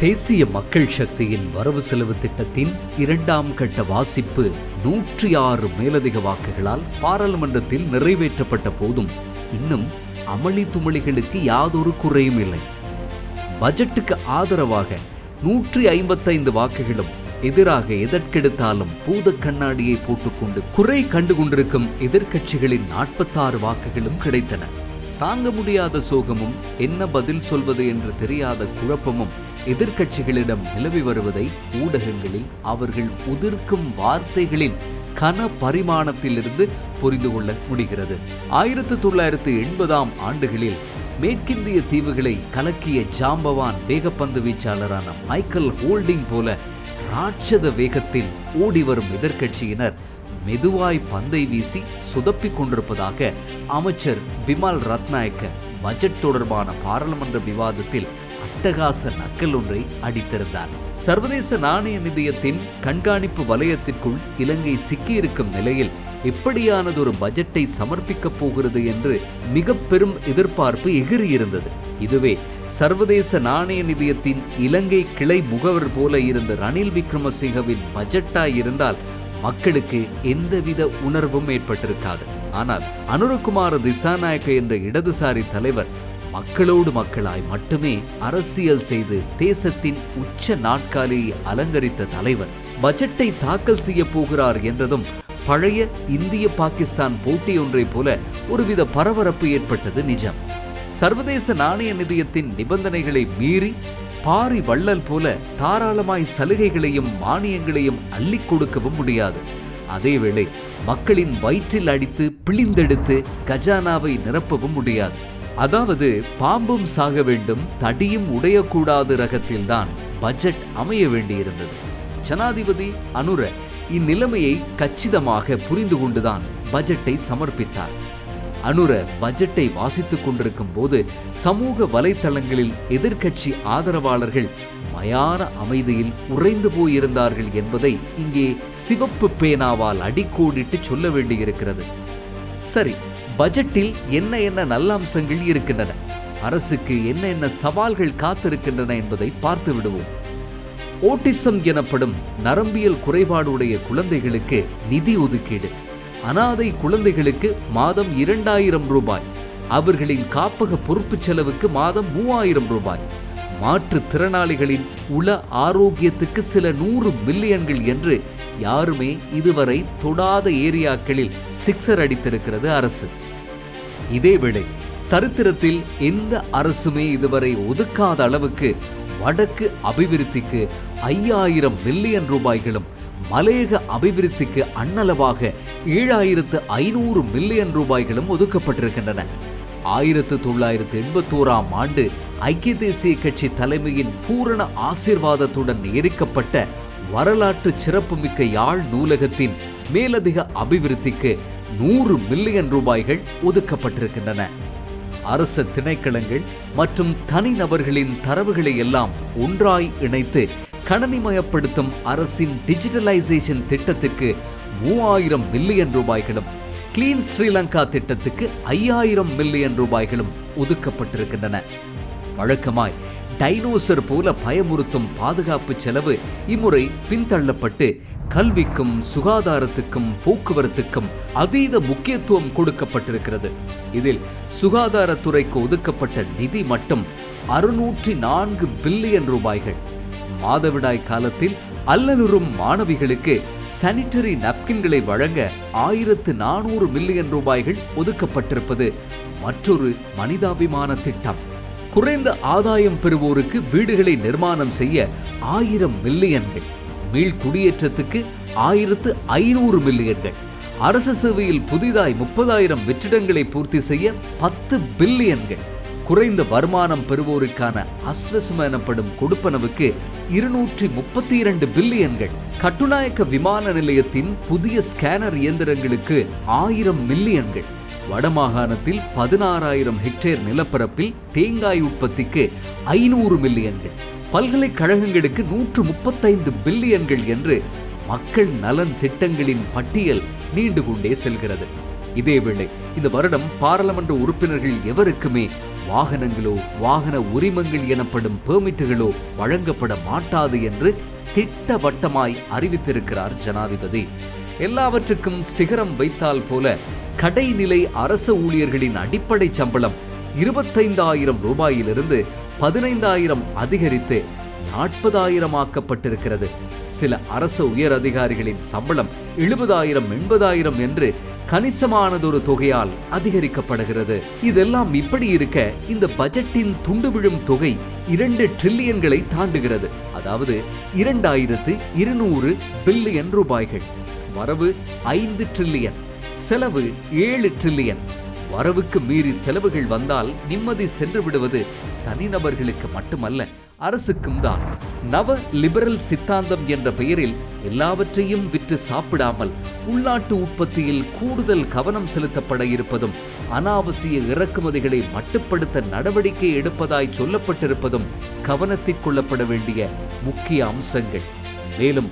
தேசிய மக்கள் சக்தியின் வரவு செலவு திட்டத்தின் 2ஆம் கட்ட வாசிப்பு 106 மேலதிக வாக்குகளால் பாராளுமன்றத்தில் நிறைவேற்றப்பட்ட போதும் இன்னும் அமளி துமளிகளுக்கு யாதொரு குறையும் இல்லை. பட்ஜெட்டுக்கு ஆதரவாக 155 வாக்குகளும் எதிராக எதற்கெடுத்தாலும் பூத கண்ணாடியை போட்டுக்கொண்டு குறை கண்டு கொண்டிருக்கும் எதிர்க்கட்சிகளின் 46 வாக்குகளும் கிடைத்தன. தாங்க முடியாத சோகமும் என்ன பதில் சொல்வது என்று தெரியாத குழப்பமும் எதிர்க்கட்சிகளிடம் நிலவி வருவதை ஊடகங்களில் அவர்கள் உதிர்க்கும் வார்த்தைகளின் கன பரிமாணத்திலிருந்து புரிந்து கொள்ள முடிகிறது. 1980ஆம் ஆண்டுகளில் மேற்கிந்திய தீவுகளை கலக்கிய ஜாம்பவான் வேகப்பந்து வீச்சாளரான மைக்கேல் ஹோல்டிங் போல ராட்சத வேகத்தில் ஓடி வரும் எதிர்க்கட்சியினர் மெதுவாய் பந்தை வீசி சுதப்பிக் கொண்டிருப்பதாக அமைச்சர் பிமல் ரத்நாயக்க பட்ஜெட் தொடர்பான பாராளுமன்ற விவாதத்தில் அட்டகாச நக்கல் ஒன்றை அடித்திருந்தார். சர்வதேச நாணய நிதியத்தின் கண்காணிப்பு வலயத்திற்குள் இலங்கை சிக்கியிருக்கும் நிலையில் எப்படியானதொரு பட்ஜெட்டை சமர்ப்பிக்கப் போகிறது என்று மிக பெரும் எதிர்பார்ப்பு எகிறியிருந்தது. இதுவே சர்வதேச நாணய நிதியத்தின் இலங்கை கிளை முகவர் போல இருந்த ரணில் விக்ரமசிங்கவின் பட்ஜெட்டாய் இருந்தால் மக்களுக்கு எந்தவித உணர்வும் ஏற்பட்டிருக்காது. ஆனால் அனுரகுமார திசாநாயக்க என்ற இடதுசாரி தலைவர் மக்களோடு மக்களாய் மட்டுமே அரசியல் செய்து தேசத்தின் உச்ச நாட்காலியை அலங்கரித்த தலைவர் பட்ஜெட்டை தாக்கல் செய்ய போகிறார் என்றதும் பழைய இந்திய பாகிஸ்தான் போட்டி ஒன்றை போல ஒருவித பரபரப்பு ஏற்பட்டது நிஜம். சர்வதேச நாணய நிதியத்தின் நிபந்தனைகளை மீறி பாரி வள்ளல் போல தாராளமாய் சலுகைகளையும் மானியங்களையும் அள்ளி கொடுக்கவும் முடியாது. அதேவேளை மக்களின் வயிற்றில் அடித்து பிழிந்தெடுத்து கஜானாவை நிரப்பவும் முடியாது. அதாவது பாம்பும் சாக வேண்டும் தடியும் உடையக்கூடாது ரகத்தில்தான் பட்ஜெட் அமைய வேண்டியிருந்தது. ஜனாதிபதி அனுர இந்நிலைமையை கச்சிதமாக புரிந்து கொண்டுதான் பட்ஜெட்டை சமர்ப்பித்தார். அனுர பட்ஜெட்டை வாசித்துக் கொண்டிருக்கும் போது சமூக வலைத்தளங்களில் எதிர்க்கட்சி ஆதரவாளர்கள் மயான அமைதியில் உறைந்து போயிருந்தார்கள் என்பதை இங்கே சிவப்பு பேனாவால் அடிக்கோடிட்டு சொல்ல வேண்டியிருக்கிறது. சரி, பட்ஜெட்டில் என்ன என்ன நல்ல அம்சங்கள் இருக்கின்றன, அரசுக்கு என்ன என்ன சவால்கள் காத்திருக்கின்றன என்பதை பார்த்து விடுவோம். ஓட்டிசம் எனப்படும் நரம்பியல் குறைபாடுடைய குழந்தைகளுக்கு நிதி ஒதுக்கீடு, அனாதை குழந்தைகளுக்கு மாதம் 2000 ரூபாய், அவர்களின் காப்பக பொறுப்பு செலவுக்கு மாதம் 3000 ரூபாய், மாற்றுத்திறனாளிகளின் உள ஆரோக்கியத்துக்கு சில 100 மில்லியன்கள் என்று யாருமே இதுவரை தொடாத ஏரியாக்களில் சிக்ஸர் அடித்திருக்கிறது அரசு. இதேவேளை சரித்திரத்தில் எந்த அரசுமே இதுவரை ஒதுக்காத அளவுக்கு வடக்கு அபிவிருத்திக்கு 5000 மில்லியன் ரூபாய்களும் மலையக அபிவிருத்திக்கு அண்ணளவாக 7500 மில்லியன் ரூபாய்களும் ஒதுக்கப்பட்டிருக்கின்றன. 1981ஆம் ஆண்டு ஐக்கிய தேசிய கட்சி தலைமையின் பூரண ஆசீர்வாதத்துடன் எரிக்கப்பட்ட வரலாற்று சிறப்புமிக்க யாழ் நூலகத்தின் மேலதிக அபிவிருத்திக்கு 100 மில்லியன் ரூபாய்கள் ஒதுக்கப்பட்டிருக்கின்றன. அரச திணைக்களங்கள் மற்றும் தனிநபர்களின் தரவுகளை எல்லாம் ஒன்றாய் இணைத்து கணனிமயப்படுத்தும் அரசின் டிஜிட்டலைசேஷன் திட்டத்திற்கு 3000 மில்லியன் ரூபாய்களும், கிளீன் ஸ்ரீலங்கா திட்டத்துக்கு 5000 மில்லியன் ரூபாய்களும் ஒதுக்கப்பட்டிருக்கின்றன. வழக்கமாய் டைனோசர் போல பயமுறுத்தும் பாதுகாப்பு செலவு இம்முறை பின்தள்ளப்பட்டு கல்விக்கும் சுகாதாரத்துக்கும் போக்குவரத்துக்கும் அதீத முக்கியத்துவம் கொடுக்கப்பட்டிருக்கிறது. இதில் சுகாதாரத்துறைக்கு ஒதுக்கப்பட்ட நிதி மட்டும் 604 பில்லியன் ரூபாய்கள். மாதவிடாய் காலத்தில் அல்லலுறும் மாணவிகளுக்கு சானிட்டரி நாப்கின்களை வழங்க 1400 மில்லியன் ரூபாய்கள் ஒதுக்கப்பட்டிருப்பது மற்றொரு மனிதாபிமான திட்டம். குறைந்த ஆதாயம் பெறுவோருக்கு வீடுகளை நிர்மாணம் செய்ய 1000 மில்லியன்கள், மீள் குடியேற்றத்துக்கு 1500 மில்லியன்கள், அரசு சேவையில் புதிதாய் 30,000 வெற்றிடங்களை பூர்த்தி செய்ய 10 பில்லியன்கள், குறைந்த வருமானம் பெறுவோருக்கான அஸ்வசம் எனப்படும் கொடுப்பனவுக்கு 232 பில்லியன்கள், கட்டுநாயக்க விமான நிலையத்தின் புதிய ஸ்கேனர் இயந்திரங்களுக்கு 1000 மில்லியன்கள், வடமாகாணத்தில் 16,000 ஹெக்டேர் நிலப்பரப்பில் தேங்காய் உற்பத்திக்கு 500 மில்லியன்கள், பல்கலைக்கழகங்களுக்கு 135 பில்லியன்கள் என்று மக்கள் நலன் திட்டங்களின் பட்டியல் நீண்டு கொண்டே செல்கிறது. இதேவேளை இந்த வருடம் பாராளுமன்ற உறுப்பினர்கள் எவருக்குமே வாகனங்களோ வாகன உரிமங்கள் எனப்படும் பெர்மிட்டுகளோ வழங்கப்பட மாட்டாது என்று திட்டவட்டமாய் அறிவித்திருக்கிறார் ஜனாதிபதி. எல்லாவற்றுக்கும் சிகரம் வைத்தால் போல கடைநிலை அரச ஊழியர்களின் அடிப்படை சம்பளம் 25,000 ரூபாயிலிருந்து 15,000 அதிகரித்து 40,000 ஆக்கப்பட்டிருக்கிறது. சில அரச உயர் அதிகாரிகளின் சம்பளம் 70,000 80,000 என்று கணிசமானதொரு தொகையால் அதிகரிக்கப்படுகிறது. இதெல்லாம் இப்படி இருக்க இந்த பட்ஜெட்டின் துண்டு விழும் தொகை 2 டிரில்லியன்களை தாண்டுகிறது. அதாவது 2200 பில்லியன் ரூபாய்கள். வரவு 5 டிரில்லியன், செலவு 7 டிரில்லியன். வரவுக்கு மீறி செலவுகள் வந்தால் நிம்மதி சென்று விடுவது தனிநபர்களுக்கு மட்டுமல்ல, அரசுக்கும் தான். நவ லிபரல் சித்தாந்தம் என்ற பெயரில் எல்லாவற்றையும் விற்று சாப்பிடாமல் உள்நாட்டு உற்பத்தியில் கூடுதல் கவனம் செலுத்தப்பட இருப்பதும், அனாவசிய இறக்குமதிகளை மட்டுப்படுத்த நடவடிக்கை எடுப்பதாய் சொல்லப்பட்டிருப்பதும் கவனத்தில் கொள்ளப்பட வேண்டிய முக்கிய அம்சங்கள். மேலும்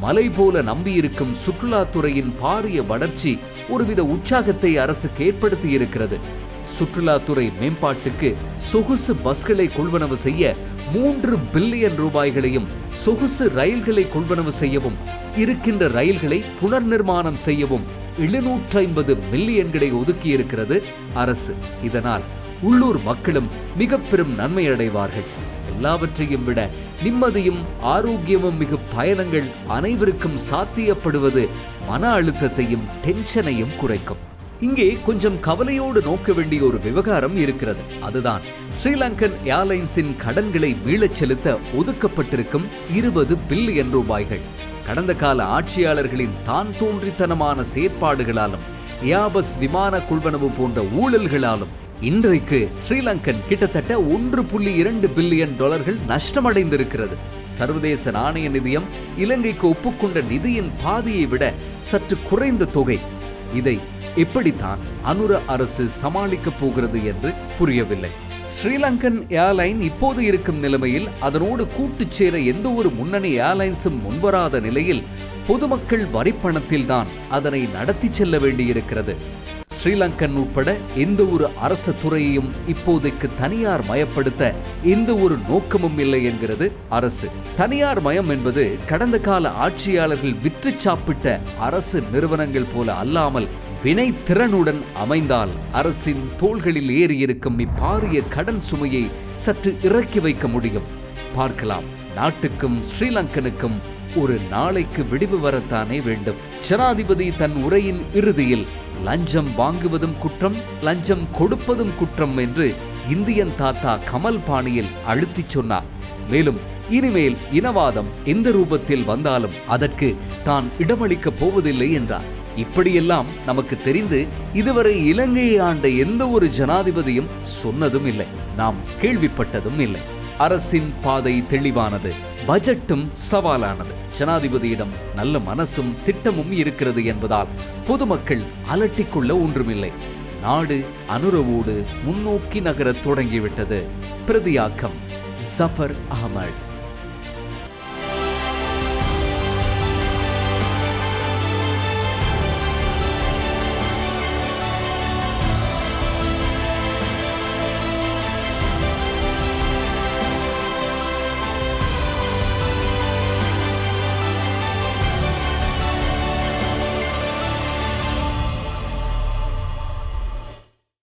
மலை போல நம்பியிருக்கும் சுற்றுலாத்துறையின் பாரிய வளர்ச்சி ஒருவித உற்சாகத்தை அரசுக்கு ஏற்படுத்தி இருக்கிறது. சுற்றுலாத்துறை மேம்பாட்டுக்கு சொகுசு பஸ்களை கொள்வனவு செய்ய 3 பில்லியன் ரூபாய்களையும், சொகுசு ரயில்களை கொள்வனவு செய்யவும், இருக்கின்ற ரயில்களை புனர் நிர்மாணம் செய்யவும் 750 மில்லியன்களை ஒதுக்கியிருக்கிறது அரசு. இதனால் உள்ளூர் மக்களும் மிக பெரும் நன்மை அடைவார்கள். எல்லாவற்றையும் விட நிம்மதியும் ஆரோக்கியமும் மிகு பயணங்கள் அனைவருக்கும் சாத்தியப்படுவது மன அழுத்தத்தையும் டென்ஷனையும் குறைக்கும். இங்கே கொஞ்சம் கவலையோடு நோக்க வேண்டிய ஒரு விவகாரம் இருக்கிறது. அதுதான் ஸ்ரீலங்கன் ஏர்லைன்ஸின் கடன்களை மீளச் செலுத்த ஒதுக்கப்பட்டிருக்கும் 20 பில்லியன் ரூபாய்கள். கடந்த கால ஆட்சியாளர்களின் தான் தோன்றித்தனமான செயற்பாடுகளாலும் ஏர்பஸ் விமான கொள்வனவு போன்ற ஊழல்களாலும் இன்றைக்கு ஸ்ரீலங்கன் கிட்டத்தட்ட 1.2 பில்லியன் டாலர்கள் நஷ்டமடைந்திருக்கிறது. சர்வதேச நாணய நிதியம் இலங்கைக்கு ஒப்புக்கொண்ட நிதியின் பாதியை விட சற்று குறைந்த தொகை. இதை எப்படித்தான் அனுர அரசு சமாளிக்கப் போகிறது என்று புரியவில்லை. ஸ்ரீலங்கன் ஏர்லைன் இப்போது இருக்கும் நிலைமையில் அதனோடு கூட்டுச் சேர எந்த ஒரு முன்னணி ஏர்லைன்ஸும் முன்வராத நிலையில் பொதுமக்கள் வரிப்பணத்தில் தான் அதனை நடத்தி செல்ல வேண்டியிருக்கிறது. ஸ்ரீலங்கன் உட்பட எந்த ஒரு அரசு துறையையும் இப்போதைக்கு தனியார் மயப்படுத்த எந்த ஒரு நோக்கமும் இல்லை என்கிறது அரசு. தனியார் மயம் என்பது கடந்த கால ஆட்சியாளர்கள் விற்று சாப்பிட்ட அரசு நிறுவனங்கள் போல அல்லாமல் வினை திறனுடன் அமைந்தால் அரசின் தோள்களில் ஏறியிருக்கும் இப்பாரிய கடன் சுமையை சற்று இறக்கி வைக்க முடியும். பார்க்கலாம், நாட்டுக்கும் ஸ்ரீலங்கனுக்கும் ஒரு நாளைக்கு விடிவு வரத்தானே வேண்டும். ஜனாதிபதி தன் உரையின் இறுதியில் லஞ்சம் வாங்குவதும் குற்றம், லஞ்சம் கொடுப்பதும் குற்றம் என்று இந்தியன் தாத்தா கமல் பாணியில் அழுத்திச் சொன்னார். மேலும் இனிமேல் இனவாதம் எந்த ரூபத்தில் வந்தாலும் அதற்கு தான் இடமளிக்கப் போவதில்லை என்றார். இப்படியெல்லாம் நமக்கு தெரிந்து இதுவரை இலங்கையை ஆண்ட எந்த ஒரு ஜனாதிபதியும் சொன்னதும் இல்லை, நாம் கேள்விப்பட்டதும் இல்லை. அரசின் பாதை தெளிவானது, பட்ஜெட்டும் சவாலானது. ஜனாதிபதியிடம் நல்ல மனசும் திட்டமும் இருக்கிறது என்பதால் பொதுமக்கள் அலட்டிக்கொள்ள ஒன்றுமில்லை. நாடு அனுரவோடு முன்னோக்கி நகரத் தொடங்கிவிட்டது. பிரதியாக்கம் ஜஃபர் அஹ்மத்.